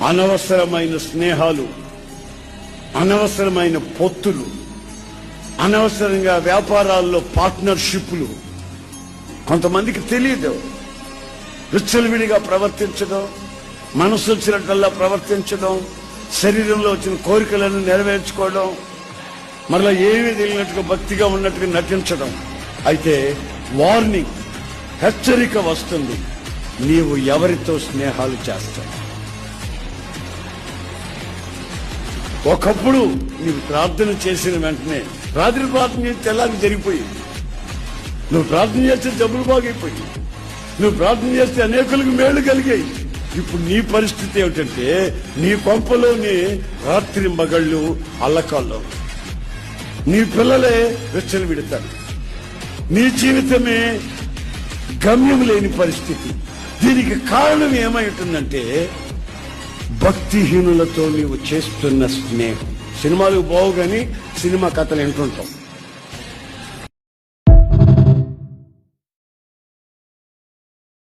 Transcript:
అనవసరమైన స్నేహాలు, అనవసరమైన పొత్తులు, అనవసరంగా వ్యాపారాల్లో పార్ట్నర్షిప్లు కొంతమందికి తెలియదు. విచ్చలవిడిగా ప్రవర్తించడం, మనసు వచ్చినట్లల్లా ప్రవర్తించడం, శరీరంలో వచ్చిన కోరికలను నెరవేర్చుకోవడం, మరలా ఏమీ తెలియనట్టుగా భక్తిగా ఉన్నట్టుగా నటించడం. అయితే వార్నింగ్, హెచ్చరిక వస్తుంది. నీవు ఎవరితో స్నేహాలు చేస్తావు? ఒకప్పుడు నీవు ప్రార్థన చేసిన వెంటనే, రాత్రి ప్రార్థన చేస్తే తెల్లారి జరిగిపోయింది. నువ్వు ప్రార్థన చేస్తే జబ్బులు బాగైపోయి, నువ్వు ప్రార్థన చేస్తే అనేకులకు మేళ్లు కలిగాయి. ఇప్పుడు నీ పరిస్థితి ఏమిటంటే, నీ కొంపలోని రాత్రి మగళ్ళు అల్లకాల్లో, నీ పిల్లలే వెచ్చలు విడతారు, నీ జీవితమే గమ్యం లేని పరిస్థితి. దీనికి కారణం ఏమై ఉంటుందంటే, భక్తిహీనులతో నీవు చేస్తున్న స్నేహం. సినిమాలు బావు గాని సినిమా కథలు వింటుంటాం.